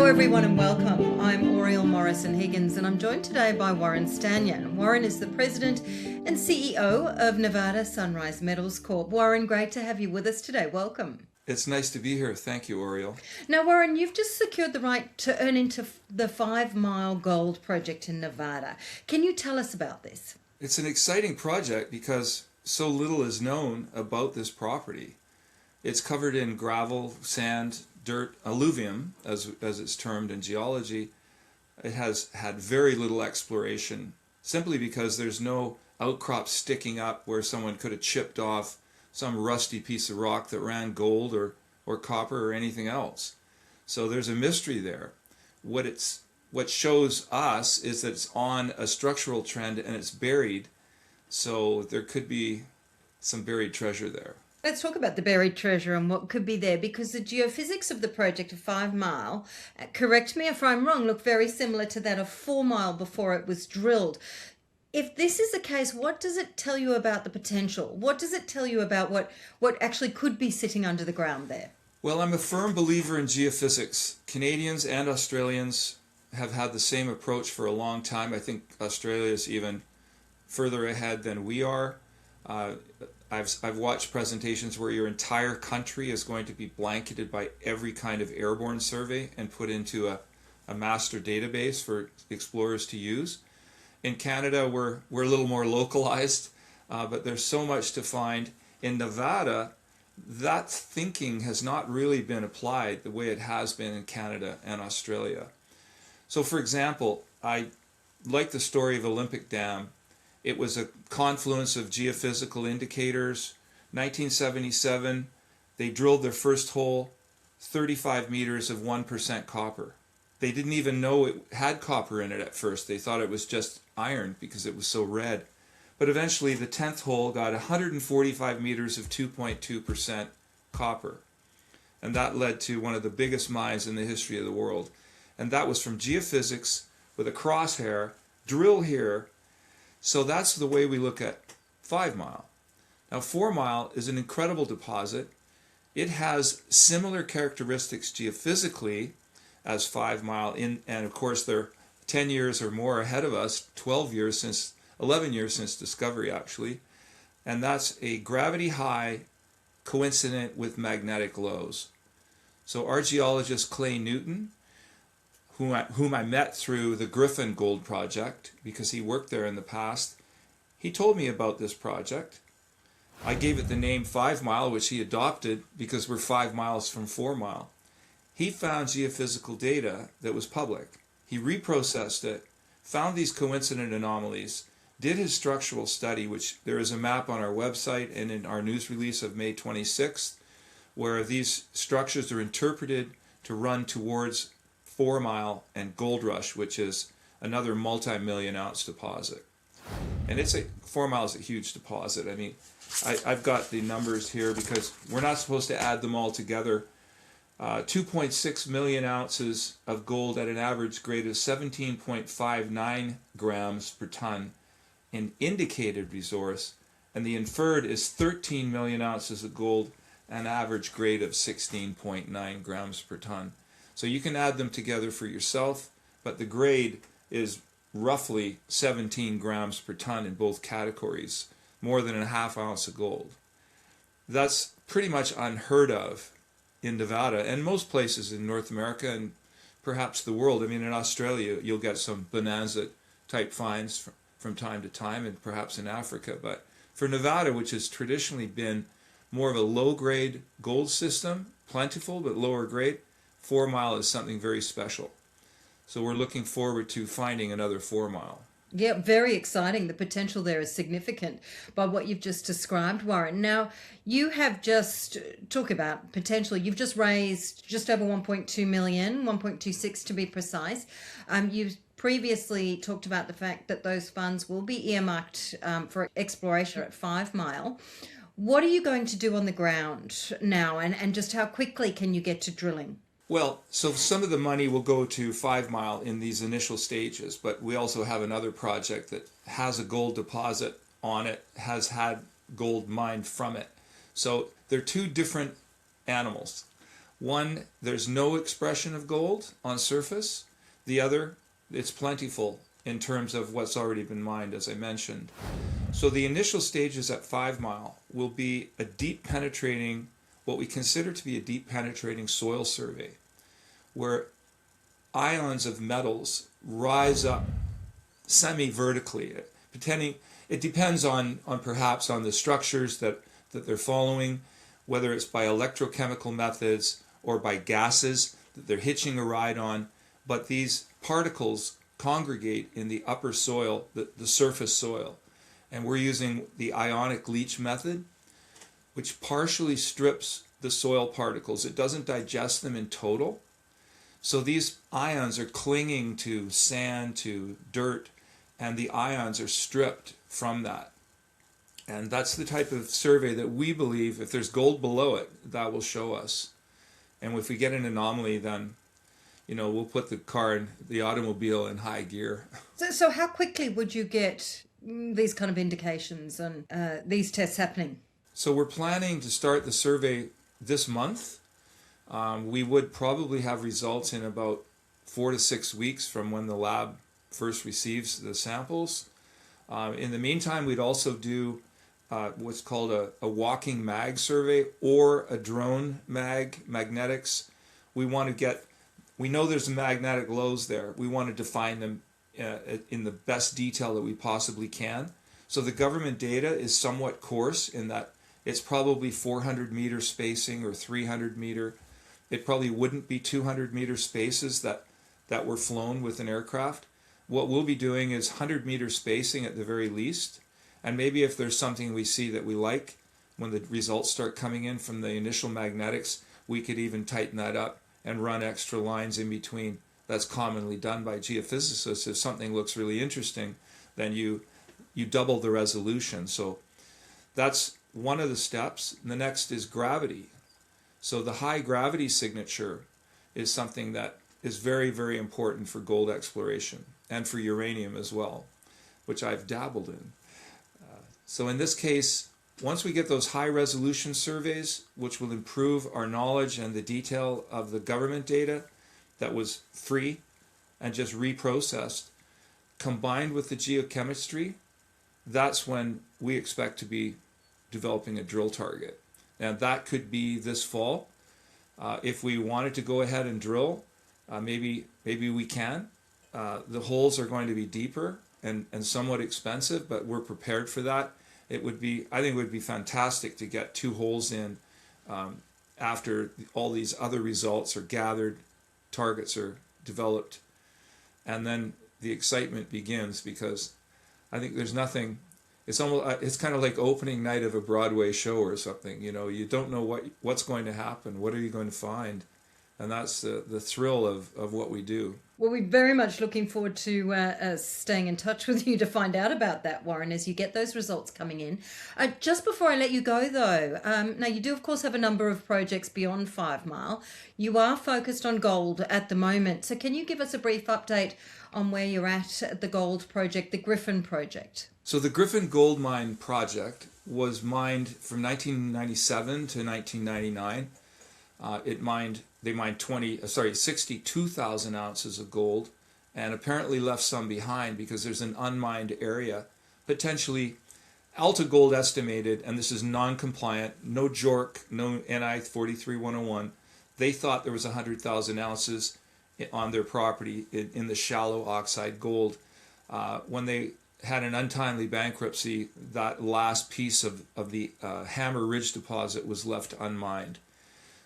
everyone and welcome. I'm Oriel Morrison-Higgins and I'm joined today by Warren Stanyer. Warren is the President and CEO of Nevada Sunrise Metals Corp. Warren, great to have you with us today. Welcome. It's nice to be here. Thank you, Oriel. Now, Warren, you've just secured the right to earn into the Fivemile Gold Project in Nevada. Can you tell us about this? It's an exciting project because so little is known about this property. It's covered in gravel, sand, dirt, alluvium, as it's termed in geology. It has had very little exploration, simply because there's no outcrop sticking up where someone could have chipped off some rusty piece of rock that ran gold or copper or anything else. So there's a mystery there. What shows us is that it's on a structural trend and it's buried, so there could be some buried treasure there. Let's talk about the buried treasure and what could be there, because the geophysics of the project of Fivemile, correct me if I'm wrong, look very similar to that of Fourmile before it was drilled. If this is the case, what does it tell you about the potential? What does it tell you about what actually could be sitting under the ground there? Well, I'm a firm believer in geophysics. Canadians and Australians have had the same approach for a long time. I think Australia is even further ahead than we are. I've watched presentations where your entire country is going to be blanketed by every kind of airborne survey and put into a master database for explorers to use. In Canada, we're a little more localized, but there's so much to find. In Nevada, that thinking has not really been applied the way it has been in Canada and Australia. So, for example, I like the story of Olympic Dam. It was a confluence of geophysical indicators. 1977, they drilled their first hole, 35 meters of 1% copper. They didn't even know it had copper in it at first. They thought it was just iron because it was so red. But eventually the 10th hole got 145 meters of 2.2% copper. And that led to one of the biggest mines in the history of the world. And that was from geophysics with a crosshair, drill here. So that's the way we look at Fivemile. Now, Fourmile is an incredible deposit. It has similar characteristics geophysically as Fivemile, and of course they're 10 years or more ahead of us, 11 years since discovery actually, and that's a gravity high coincident with magnetic lows. So our geologist Clay Newton, whom I met through the Griffin Gold Project because he worked there in the past, he told me about this project. I gave it the name Fivemile, which he adopted because we're 5 miles from Fourmile. He found geophysical data that was public. He reprocessed it, found these coincident anomalies, did his structural study, which there is a map on our website and in our news release of May 26th, where these structures are interpreted to run towards Fourmile and Gold Rush, which is another multi-million ounce deposit. And Fourmile is a huge deposit. I mean, I've got the numbers here because we're not supposed to add them all together. 2.6 million ounces of gold at an average grade of 17.59 grams per ton in indicated resource, and the inferred is 13 million ounces of gold at an average grade of 16.9 grams per ton. So you can add them together for yourself, but the grade is roughly 17 grams per ton in both categories, more than a half ounce of gold. That's pretty much unheard of in Nevada and most places in North America and perhaps the world. I mean, in Australia, you'll get some bonanza type finds from time to time, and perhaps in Africa. But for Nevada, which has traditionally been more of a low-grade gold system, plentiful but lower grade, Fourmile is something very special. So we're looking forward to finding another Fourmile. Yeah, very exciting. The potential there is significant by what you've just described, Warren. Now, you have just, talk about potential, you've just raised just over 1.2 million, 1.26 to be precise. You've previously talked about the fact that those funds will be earmarked for exploration at Fivemile. What are you going to do on the ground now, and just how quickly can you get to drilling? Well, so some of the money will go to Fivemile in these initial stages, but we also have another project that has a gold deposit on it, has had gold mined from it. So they're two different animals. One, there's no expression of gold on surface. The other, it's plentiful in terms of what's already been mined, as I mentioned. So the initial stages at 5 Mile will be a deep penetrating, what we consider to be a deep penetrating soil survey, where ions of metals rise up semi-vertically. It depends on perhaps on the structures that they're following, whether it's by electrochemical methods or by gases that they're hitching a ride on. But these particles congregate in the upper soil, the surface soil. And we're using the ionic leach method, which partially strips the soil particles. It doesn't digest them in total. So these ions are clinging to sand, to dirt, and the ions are stripped from that. And that's the type of survey that we believe, if there's gold below it, that will show us. And if we get an anomaly, then we'll put the automobile in high gear. So how quickly would you get these kind of indications and these tests happening? So we're planning to start the survey this month. We would probably have results in about 4 to 6 weeks from when the lab first receives the samples. In the meantime, we'd also do what's called a walking mag survey or a drone magnetics. We know there's magnetic lows there. We want to define them in the best detail that we possibly can. So the government data is somewhat coarse in that it's probably 400 meter spacing or 300 meter. It probably wouldn't be 200 meter spaces that were flown with an aircraft. What we'll be doing is 100 meter spacing at the very least. And maybe if there's something we see that we like, when the results start coming in from the initial magnetics, we could even tighten that up and run extra lines in between. That's commonly done by geophysicists. If something looks really interesting, then you double the resolution. So that's one of the steps. And the next is gravity. So the high gravity signature is something that is very, very important for gold exploration and for uranium as well, which I've dabbled in. So in this case, once we get those high resolution surveys, which will improve our knowledge and the detail of the government data that was free and just reprocessed, combined with the geochemistry, that's when we expect to be developing a drill target. And that could be this fall. If we wanted to go ahead and drill, maybe we can. The holes are going to be deeper and somewhat expensive, but we're prepared for that. I think it would be fantastic to get 2 holes in after all these other results are gathered, targets are developed, and then the excitement begins, because I think there's nothing. It's kind of like opening night of a Broadway show or something. You don't know what's going to happen. What are you going to find? And that's the thrill of what we do. Well, we're very much looking forward to staying in touch with you to find out about that, Warren, as you get those results coming in. Just before I let you go, though, now you do, of course, have a number of projects beyond 5 Mile. You are focused on gold at the moment. So can you give us a brief update on where you're at the gold project, the Griffin project? So the Griffin gold mine project was mined from 1997 to 1999. They mined 62,000 ounces of gold, and apparently left some behind because there's an unmined area. Potentially, Alta Gold estimated, and this is non-compliant, no JORC, no NI 43-101, they thought there was 100,000 ounces on their property in the shallow oxide gold. When they had an untimely bankruptcy, that last piece of the Hammer Ridge deposit was left unmined.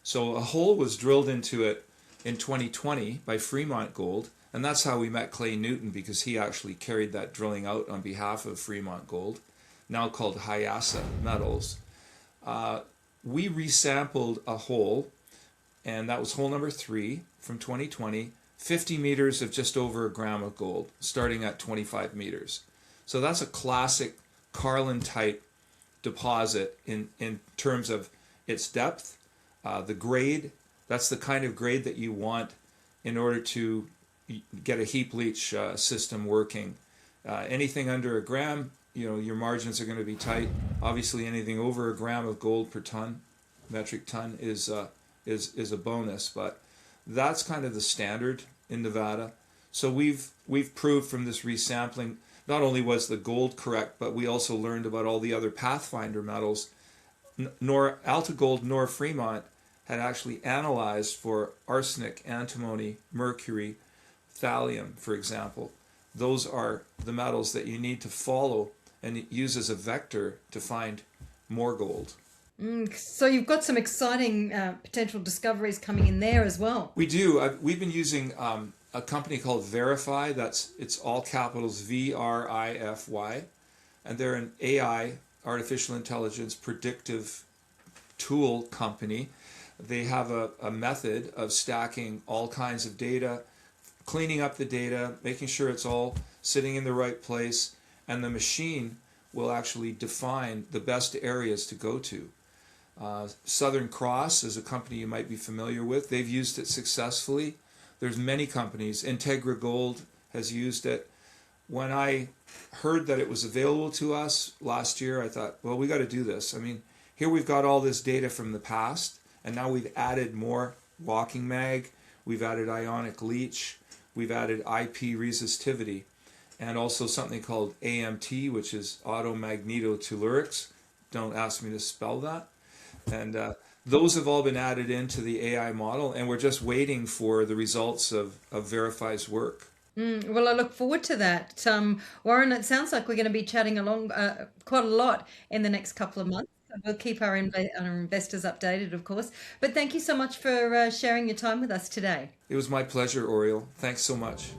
So a hole was drilled into it in 2020 by Fremont Gold, and that's how we met Clay Newton, because he actually carried that drilling out on behalf of Fremont Gold, now called Hyassa Metals. We resampled a hole, and that was hole number 3 from 2020, 50 meters of just over a gram of gold, starting at 25 meters. So that's a classic Carlin-type deposit in terms of its depth. The grade, that's the kind of grade that you want in order to get a heap leach system working. Anything under a gram, your margins are going to be tight. Obviously, anything over a gram of gold per ton, metric ton, is is a bonus, but that's kind of the standard in Nevada. So we've proved from this resampling not only was the gold correct, but we also learned about all the other pathfinder metals. Nor AltaGold nor Fremont had actually analyzed for arsenic, antimony, mercury, thallium, for example. Those are the metals that you need to follow and use as a vector to find more gold. So you've got some exciting potential discoveries coming in there as well. We do. We've been using a company called Verify. It's all capitals VRIFY, and they're an AI, artificial intelligence predictive tool company. They have a method of stacking all kinds of data, cleaning up the data, making sure it's all sitting in the right place, and the machine will actually define the best areas to go to. Southern Cross is a company you might be familiar with. They've used it successfully. There's many companies. Integra Gold has used it. When I heard that it was available to us last year, I thought, well, we got to do this. I mean, here we've got all this data from the past, and now we've added more walking mag, we've added ionic leach, we've added IP resistivity, and also something called AMT, which is automagnetotellurics. Don't ask me to spell that. And those have all been added into the AI model, and we're just waiting for the results of Verify's work. Well, I look forward to that. Warren, it sounds like we're going to be chatting along quite a lot in the next couple of months. So we'll keep our investors updated, of course. But thank you so much for sharing your time with us today. It was my pleasure, Oriel. Thanks so much.